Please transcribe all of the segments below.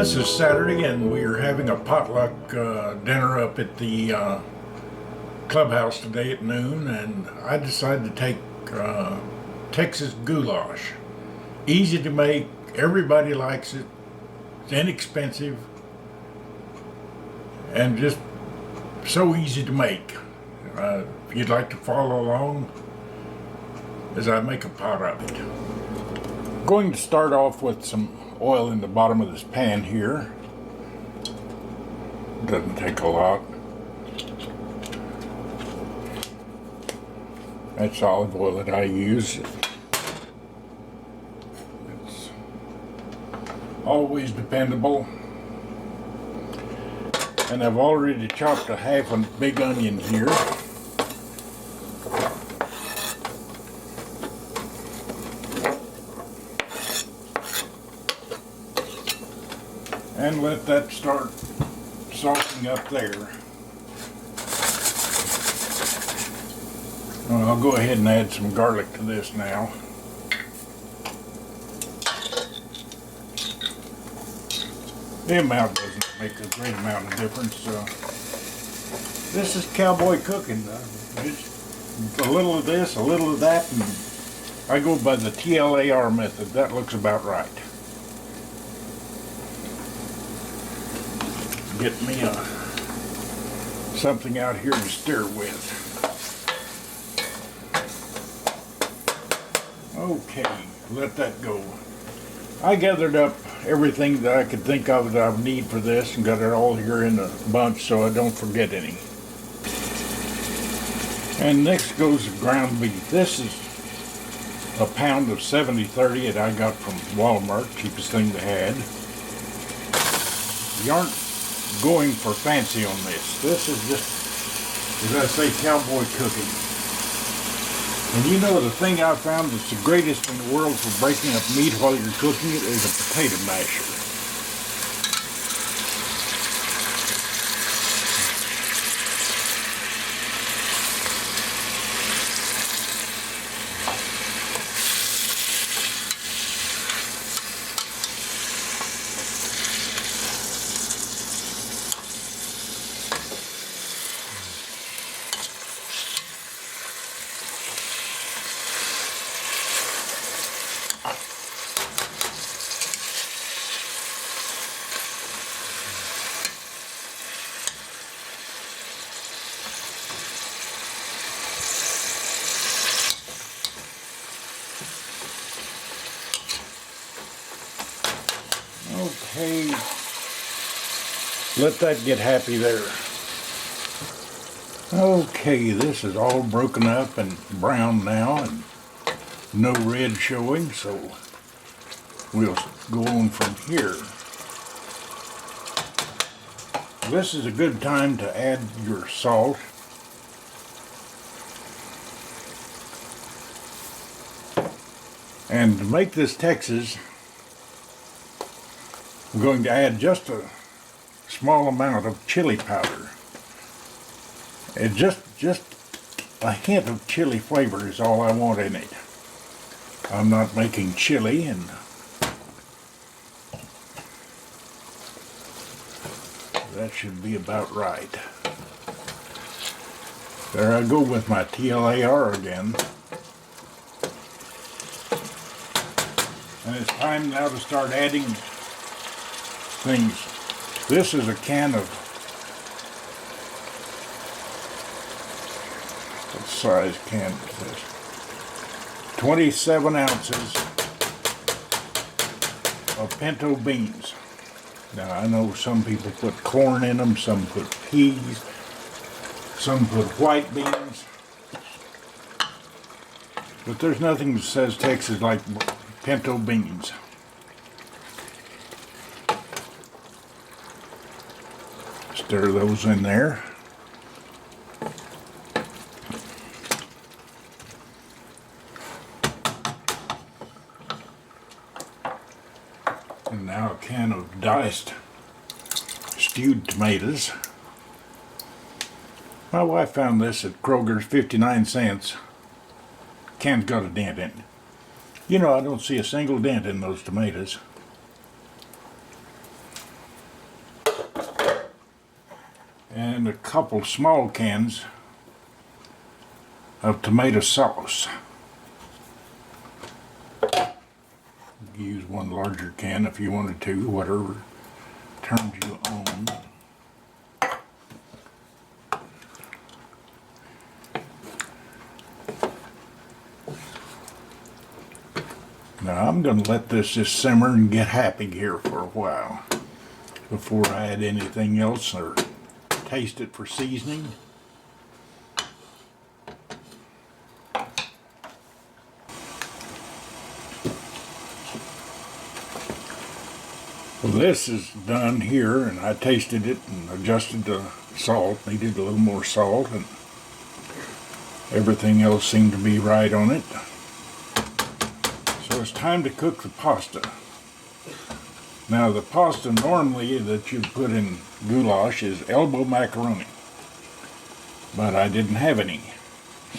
This is Saturday, and we are having a potluck dinner up at the clubhouse today at noon, and I decided to take Texas goulash. Easy to make, everybody likes it, it's inexpensive, and just so easy to make. If you'd like to follow along as I make a pot of it. I'm going to start off with some oil in the bottom of this pan here. Doesn't take a lot. That's olive oil that I use. It's always dependable. And I've already chopped a half a big onion here. And let that start salting up there. I'll go ahead and add some garlic to this now. The amount doesn't make a great amount of difference. This is cowboy cooking. Just a little of this, a little of that, and I go by the TLAR method. That looks about right. Get me something out here to stir with. Okay, let that go. I gathered up everything that I could think of that I would need for this and got it all here in a bunch so I don't forget any. And next goes the ground beef. This is a pound of 70/30 that I got from Walmart, cheapest thing they had. You aren't going for fancy on this. This is just, as I say, cowboy cooking. And you know, the thing I found that's the greatest in the world for breaking up meat while you're cooking it is a potato masher. Okay, let that get happy there. Okay, this is all broken up and brown now and no red showing, so we'll go on from here. This is a good time to add your salt. And to make this Texas, I'm going to add just a small amount of chili powder. And just a hint of chili flavor is all I want in it. I'm not making chili, and that should be about right. There I go with my TLAR again. And it's time now to start adding things. This is a can of, what size can is this? 27 ounces of pinto beans. Now I know some people put corn in them, some put peas, some put white beans, but there's nothing that says Texas like pinto beans. Stir those in there. And now a can of diced stewed tomatoes. My wife found this at Kroger's, 59 cents. Can's got a dent in it. You know, I don't see a single dent in those tomatoes. and a couple small cans of tomato sauce. Use one larger can if you wanted to, whatever terms you own. Now I'm going to let this just simmer and get happy here for a while before I add anything else or taste it for seasoning. Well, this is done here, and I tasted it and adjusted the salt. Needed a little more salt, and everything else seemed to be right on it. So it's time to cook the pasta. Now the pasta normally that you put in goulash is elbow macaroni, but I didn't have any.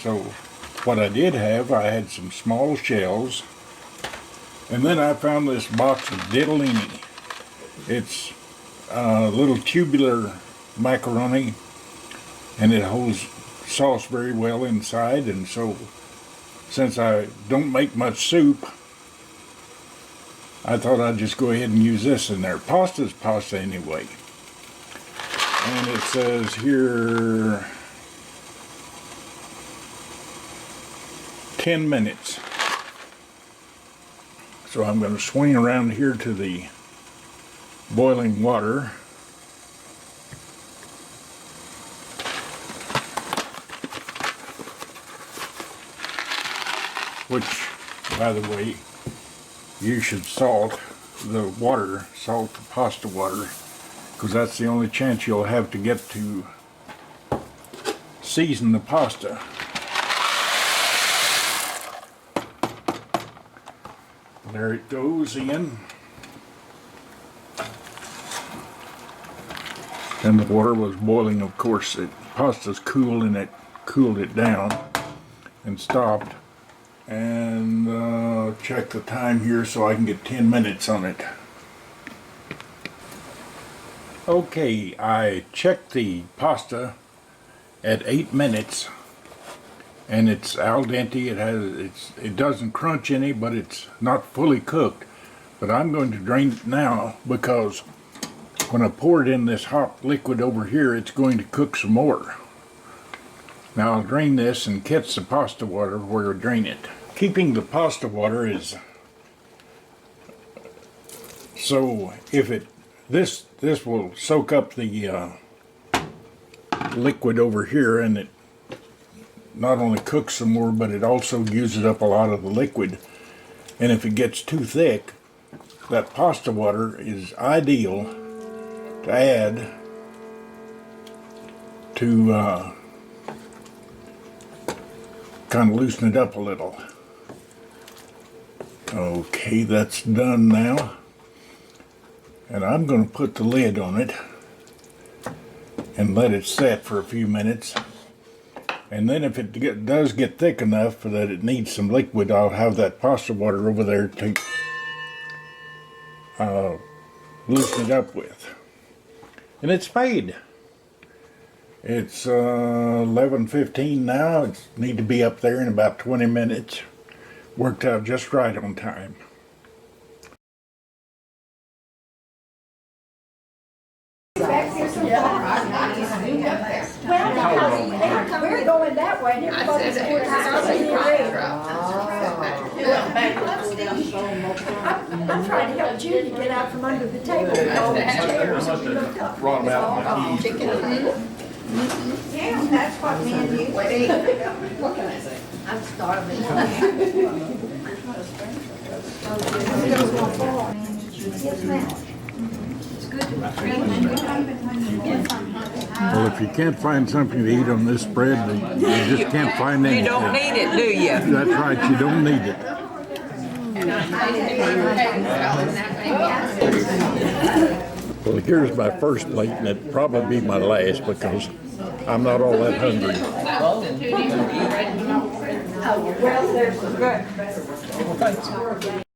So what I did have, I had some small shells, and then I found this box of ditalini. It's a little tubular macaroni, and it holds sauce very well inside, and so since I don't make much soup, I thought I'd just go ahead and use this in there. Pasta's pasta anyway. And it says here 10 minutes. So I'm going to swing around here to the boiling water. Which, by the way, you should salt the water, salt the pasta water, because that's the only chance you'll have to get to season the pasta. There it goes in. And the water was boiling, of course. Pasta's cool, and it cooled it down and stopped. And check the time here so I can get 10 minutes on it. Okay, I checked the pasta at 8 minutes, and it's al dente. It doesn't crunch any, but it's not fully cooked. But I'm going to drain it now, because when I pour it in this hot liquid over here, it's going to cook some more. Now I'll drain this and catch the pasta water where I drain it. Keeping the pasta water is so this will soak up the liquid over here, and it not only cooks some more, but it also uses up a lot of the liquid. And if it gets too thick, that pasta water is ideal to add to kind of loosen it up a little. Okay, that's done now, and I'm going to put the lid on it and let it set for a few minutes. And then if it does get thick enough that it needs some liquid, I'll have that pasta water over there to loosen it up with. And it's made. It's 11:15 now. It need to be up there in about 20 minutes. Worked out just right on time. Well, we're going that way, and everybody's going I'm trying to help Judy get out from under the table with all these chairs. Yeah, that's what me and you eat. What can I say? I'm starving. Yes, ma'am. Well, if you can't find something to eat on this bread, you just can't find anything. You don't need it, do you? That's right, you don't need it. Well, here's my first plate, and it'll probably be my last because I'm not all that hungry. Well, there's